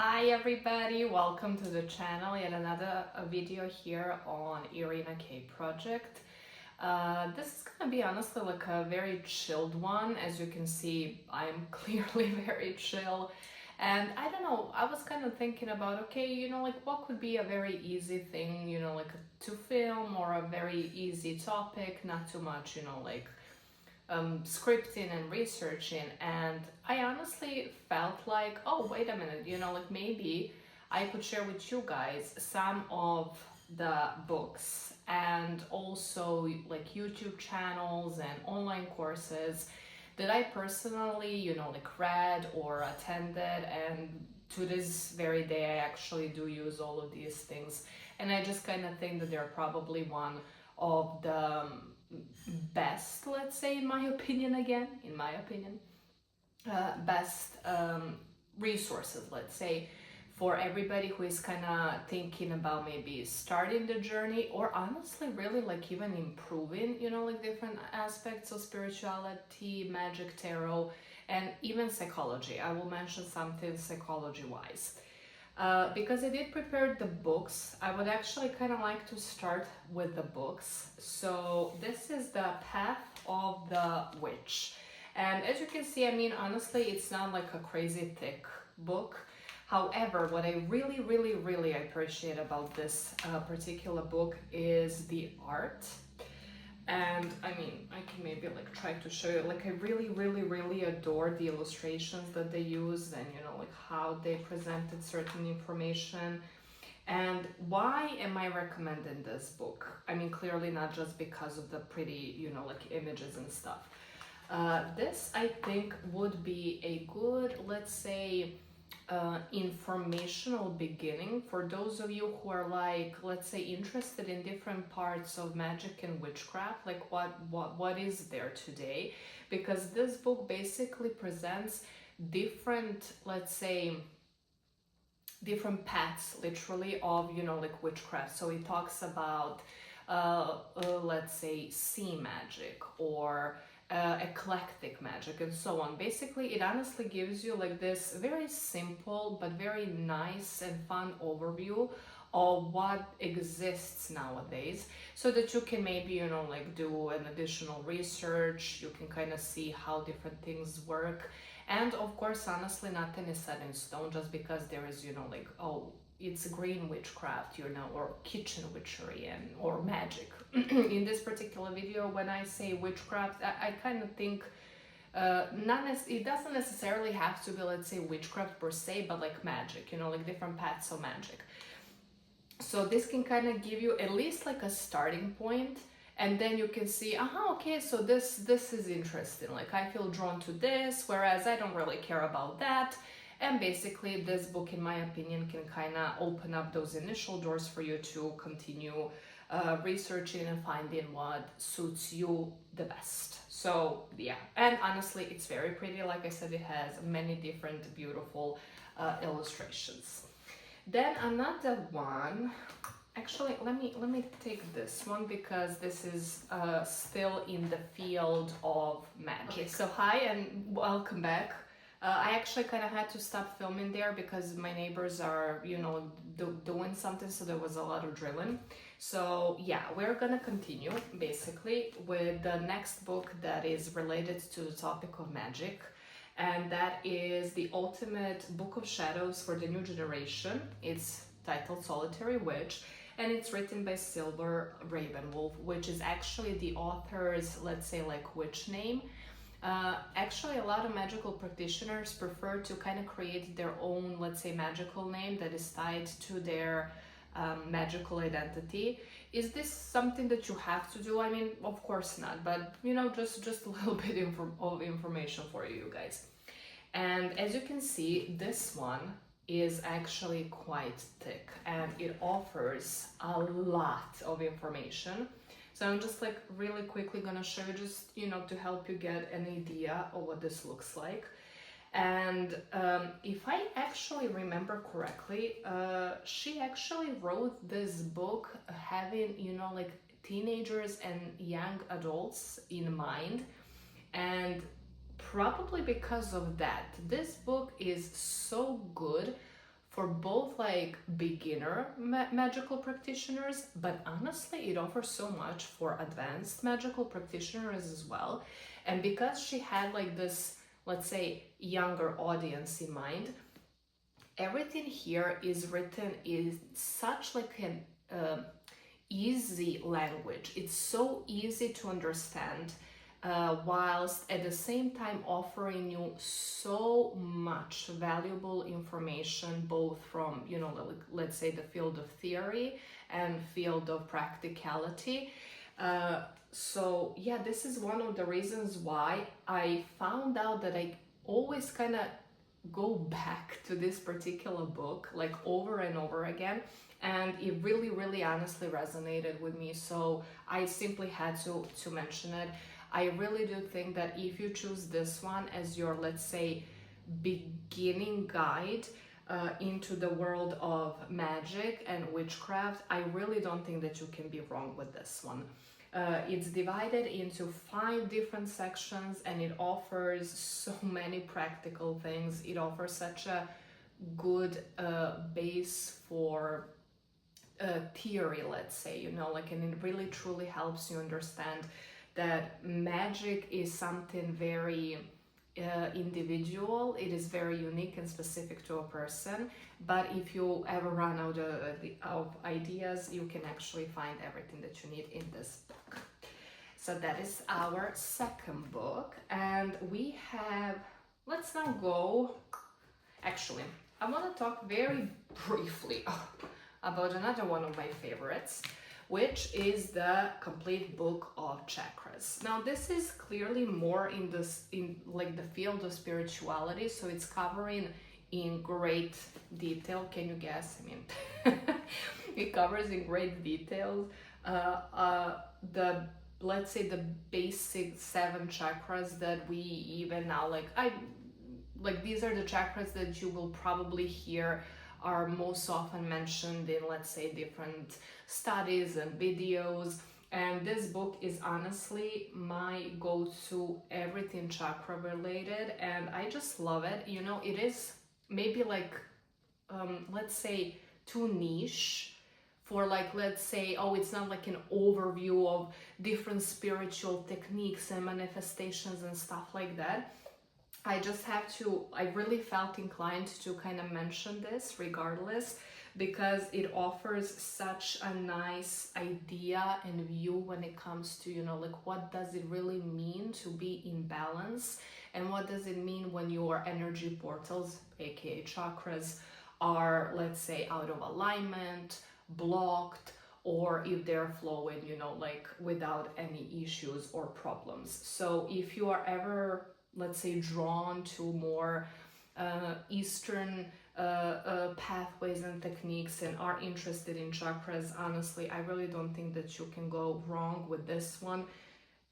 Hi everybody, welcome to the channel. Yet another video here on Irina K project. This is gonna be honestly like a very chilled one. As you can see, I'm clearly very chill. And I don't know, I was kind of thinking about, okay, like what could be a very easy thing, like to film, or a very easy topic, not too much, like scripting and researching. And I honestly felt like, oh, wait a minute, like maybe I could share with you guys some of the books and also like YouTube channels and online courses that I personally, like read or attended. And to this very day, I actually do use all of these things. And I just kind of think that they're probably one of the best, let's say, in my opinion, best resources, let's say, for everybody who is kind of thinking about maybe starting the journey, or honestly really like even improving, like different aspects of spirituality, magic, tarot, and even psychology. I will mention something psychology wise. Because I did prepare the books, I would actually kind of like to start with the books. So this is the Path of the Witch. And as you can see, I mean, honestly, it's not like a crazy thick book. However, what I really appreciate about this particular book is the art. And I mean, I can maybe like try to show you, like I really adore the illustrations that they use, and like how they presented certain information. And why am I recommending this book? I mean, clearly not just because of the pretty, like images and stuff. This I think would be a good, let's say, informational beginning for those of you who are like, let's say, interested in different parts of magic and witchcraft, like what is there today, because this book basically presents different, let's say, different paths literally of like witchcraft. So it talks about let's say sea magic, or eclectic magic, and so on. Basically, it honestly gives you like this very simple but very nice and fun overview of what exists nowadays, so that you can maybe like do an additional research. You can kind of see how different things work. And of course, honestly, nothing is set in stone just because there is like, oh, it's green witchcraft, or kitchen witchery, and or magic. In this particular video, when I say witchcraft, I kind of think it doesn't necessarily have to be, let's say, witchcraft per se, but like magic, like different paths of magic. So this can kind of give you at least like a starting point, and then you can see, okay, so this is interesting, like I feel drawn to this, whereas I don't really care about that. And basically, this book, in my opinion, can kind of open up those initial doors for you to continue researching and finding what suits you the best. So yeah, and honestly, it's very pretty. Like I said, it has many different beautiful illustrations. Then another one, actually, let me take this one, because this is still in the field of magic. Okay, so hi and welcome back. I actually kind of had to stop filming there because my neighbors are, doing something, so there was a lot of drilling. So yeah, we're gonna continue basically with the next book that is related to the topic of magic, and that is The Ultimate Book of Shadows for the New Generation. It's titled Solitary Witch, and it's written by Silver Ravenwolf, which is actually the author's, let's say, like witch name. Actually, a lot of magical practitioners prefer to kind of create their own, let's say, magical name that is tied to their magical identity. Is this something that you have to do? I mean, of course not, but just a little bit of information for you guys. And as you can see, this one is actually quite thick, and it offers a lot of information. So I'm just like really quickly gonna show you, just to help you get an idea of what this looks like. And if I actually remember correctly, she actually wrote this book having like teenagers and young adults in mind. And probably because of that, this book is so good for both like beginner magical practitioners, but honestly it offers so much for advanced magical practitioners as well. And because she had like this, let's say, younger audience in mind, everything here is written in such like an easy language. It's so easy to understand, whilst at the same time offering you so much valuable information, both from, you know, like, let's say the field of theory and field of practicality. So yeah, this is one of the reasons why I found out that I always kind of go back to this particular book like over and over again, and it really honestly resonated with me, so I simply had to mention it. I really do think that if you choose this one as your, let's say, beginning guide into the world of magic and witchcraft, I really don't think that you can be wrong with this one. It's divided into 5 different sections, and it offers so many practical things. It offers such a good base for theory, let's say, you know, like, and it really truly helps you understand that magic is something very individual. It is very unique and specific to a person, but if you ever run out of ideas, you can actually find everything that you need in this book. So that is our second book, and we have, let's now go, actually I want to talk very briefly about another one of my favorites, which is the complete book of chakras. Now this is clearly more in like the field of spirituality, so it's covering in great detail. Can you guess? I mean, it covers in great details the, let's say, the basic 7 chakras that we even now like these are the chakras that you will probably hear are most often mentioned in, let's say, different studies and videos. And this book is honestly my go-to everything chakra related, and I just love it. You know, it is maybe like let's say too niche for, like, let's say, oh, it's not like an overview of different spiritual techniques and manifestations and stuff like that. I really felt inclined to kind of mention this regardless, because it offers such a nice idea and view when it comes to, you know, like, what does it really mean to be in balance, and what does it mean when your energy portals, aka chakras, are, let's say, out of alignment, blocked, or if they're flowing, you know, like, without any issues or problems. So if you are ever, let's say, drawn to more Eastern pathways and techniques and are interested in chakras, honestly, I really don't think that you can go wrong with this one.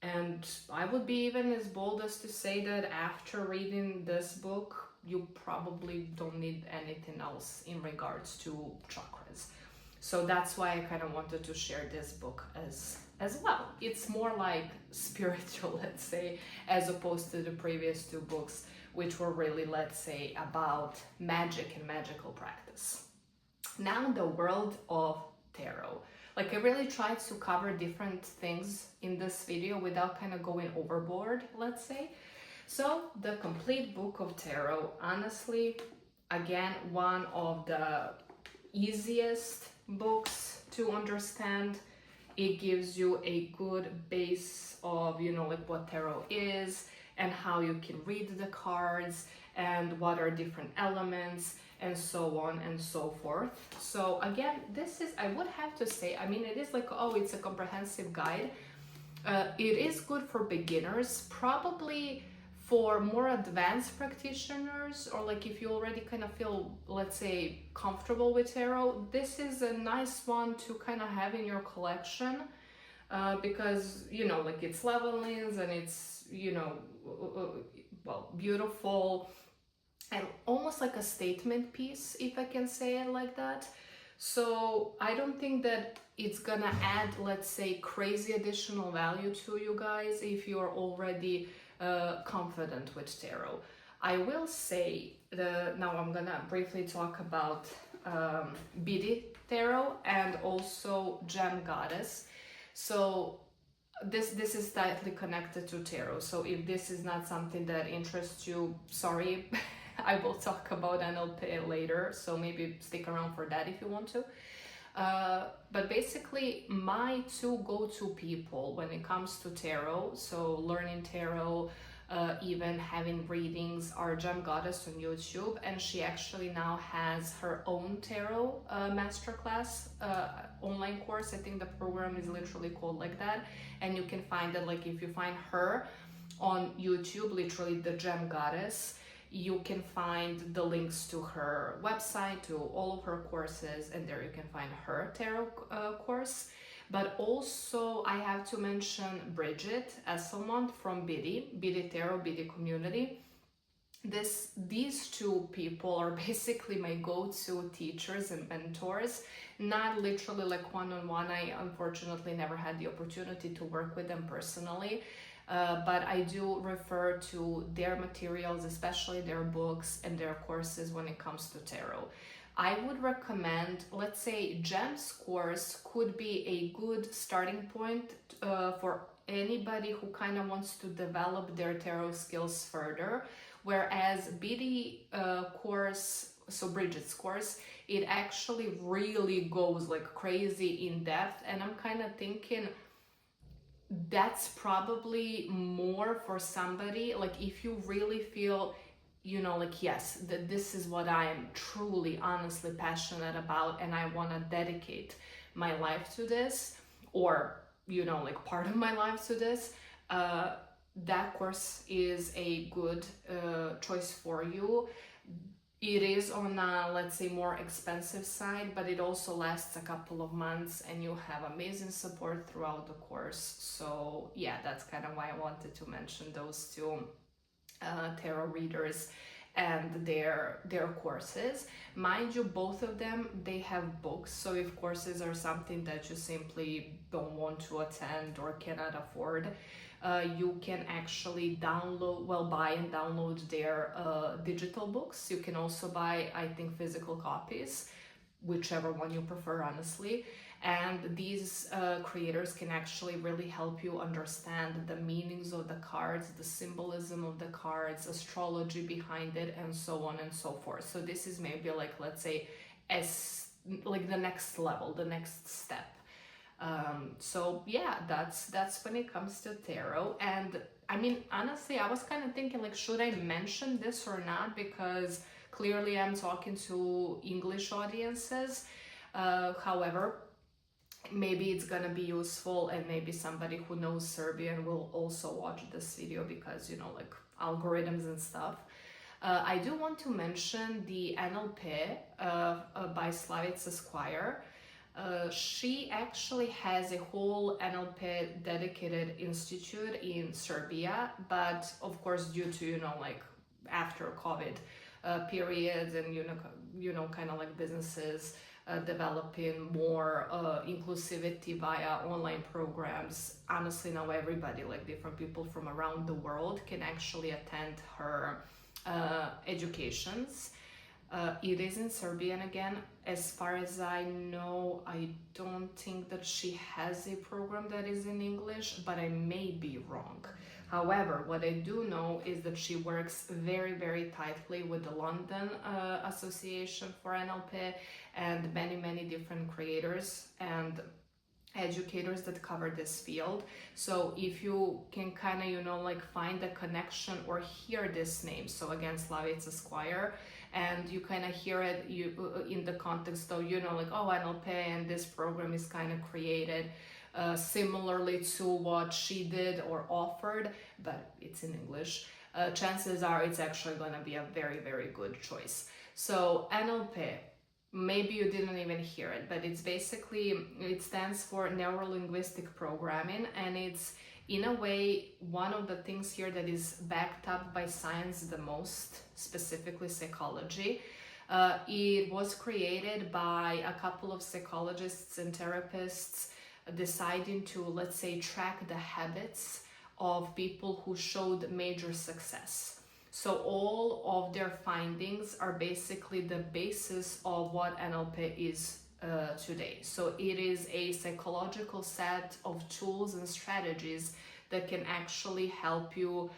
And I would be even as bold as to say that after reading this book, you probably don't need anything else in regards to chakras. So that's why I kind of wanted to share this book as well. It's more like spiritual, let's say, as opposed to the previous 2 books, which were really, let's say, about magic and magical practice. Now, the world of tarot. Like, I really tried to cover different things in this video without kind of going overboard, let's say. So the complete book of tarot, honestly, again, one of the easiest books to understand. It gives you a good base of, you know, like, what tarot is and how you can read the cards and what are different elements and so on and so forth. So again, this is, I would have to say, I mean, it is like, oh, it's a comprehensive guide. It is good for beginners, probably for more advanced practitioners, or like if you already kind of feel, let's say, comfortable with tarot, this is a nice one to kind of have in your collection, because, you know, like, it's levelings and it's, you know, well, beautiful and almost like a statement piece, if I can say it like that. So I don't think that it's gonna add, let's say, crazy additional value to you guys if you're already confident with tarot. I will say now I'm gonna briefly talk about Bidi Tarot and also Gem Goddess. So this is tightly connected to tarot. So if this is not something that interests you, sorry, I will talk about NLP later. So maybe stick around for that if you want to. But basically, my two go-to people when it comes to tarot, so learning tarot, even having readings, are Gem Goddess on YouTube, and she actually now has her own tarot masterclass online course. I think the program is literally called like that, and you can find it, like if you find her on YouTube, literally the Gem Goddess, you can find the links to her website, to all of her courses, and there you can find her tarot course. But also I have to mention Bridget Esselmont from Bidi Tarot, Bidi Community. These two people are basically my go-to teachers and mentors, not literally like one-on-one. I unfortunately never had the opportunity to work with them personally. But I do refer to their materials, especially their books and their courses when it comes to tarot. I would recommend, let's say, Gem's course could be a good starting point for anybody who kind of wants to develop their tarot skills further. Whereas Bidi course, so Bridget's course, it actually really goes like crazy in depth, and I'm kind of thinking that's probably more for somebody like if you really feel, you know, like yes, that this is what I am truly honestly passionate about and I want to dedicate my life to this, or you know, like part of my life to this, that course is a good choice for you. It is on a, let's say, more expensive side, but it also lasts a couple of months and you have amazing support throughout the course. So yeah, that's kind of why I wanted to mention those two tarot readers and their courses. Mind you, both of them, they have books, so if courses are something that you simply don't want to attend or cannot afford, you can actually buy and download their digital books. You can also buy, I think, physical copies, whichever one you prefer, honestly. And these creators can actually really help you understand the meanings of the cards, the symbolism of the cards, astrology behind it, and so on and so forth. So this is maybe like, let's say, as like the next level, the next step. So yeah, that's when it comes to tarot. And I mean, honestly, I was kind of thinking like, should I mention this or not, because clearly I'm talking to English audiences. However, maybe it's gonna be useful, and maybe somebody who knows Serbian will also watch this video because, you know, like algorithms and stuff. I do want to mention the NLP by Slavica Squire. She actually has a whole NLP dedicated institute in Serbia, but of course, due to, you know, like after COVID periods and, you know, kind of like businesses developing more inclusivity via online programs, honestly now everybody, like different people from around the world, can actually attend her educations. It is in Serbian again. As far as I know, I don't think that she has a program that is in English, but I may be wrong. However, what I do know is that she works very, very tightly with the London Association for NLP and many, many different creators and educators that cover this field. So if you can kind of, you know, like find a connection or hear this name, so again, Slavica Squire, and you kind of hear it in the context of, you know, like, oh, NLP and this program is kind of created similarly to what she did or offered, but it's in English, chances are it's actually going to be a very, very good choice. So NLP, maybe you didn't even hear it, but it's basically, it stands for neuro-linguistic programming, and it's in a way one of the things here that is backed up by science the most, specifically psychology. It was created by a couple of psychologists and therapists deciding to, let's say, track the habits of people who showed major success. So all of their findings are basically the basis of what NLP is today. So it is a psychological set of tools and strategies that can actually help you,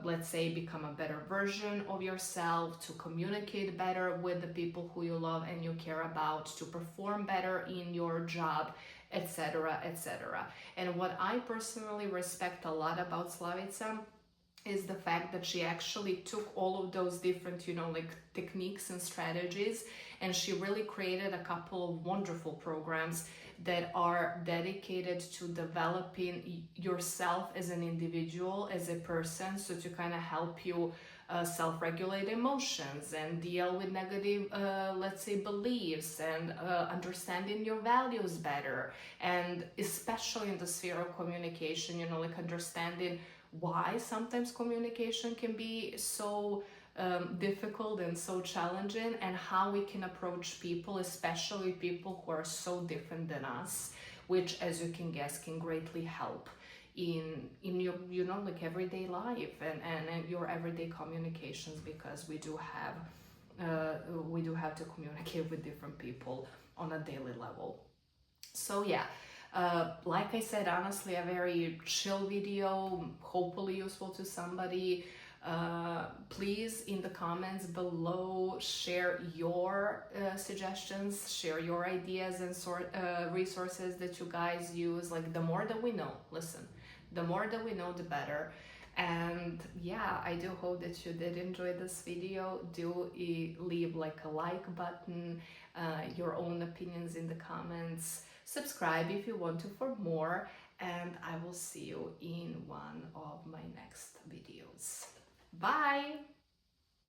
let's say, become a better version of yourself, to communicate better with the people who you love and you care about, to perform better in your job, etc., etc. And what I personally respect a lot about Slavica is the fact that she actually took all of those different, like techniques and strategies, and she really created a couple of wonderful programs that are dedicated to developing yourself as an individual, as a person, so to kind of help you self-regulate emotions and deal with negative, let's say, beliefs, and understanding your values better, and especially in the sphere of communication, like understanding why sometimes communication can be so difficult and so challenging, and how we can approach people, especially people who are so different than us, which, as you can guess, can greatly help in your like everyday life and your everyday communications, because we do have to communicate with different people on a daily level. So yeah, like I said, honestly, a very chill video, hopefully useful to somebody. Please, in the comments below, share your suggestions, share your ideas and resources that you guys use. Like, the more that we know, listen, the more that we know, the better. And yeah, I do hope that you did enjoy this video. Do leave like a like button, your own opinions in the comments. Subscribe if you want to for more, and I will see you in one of my next videos. Bye!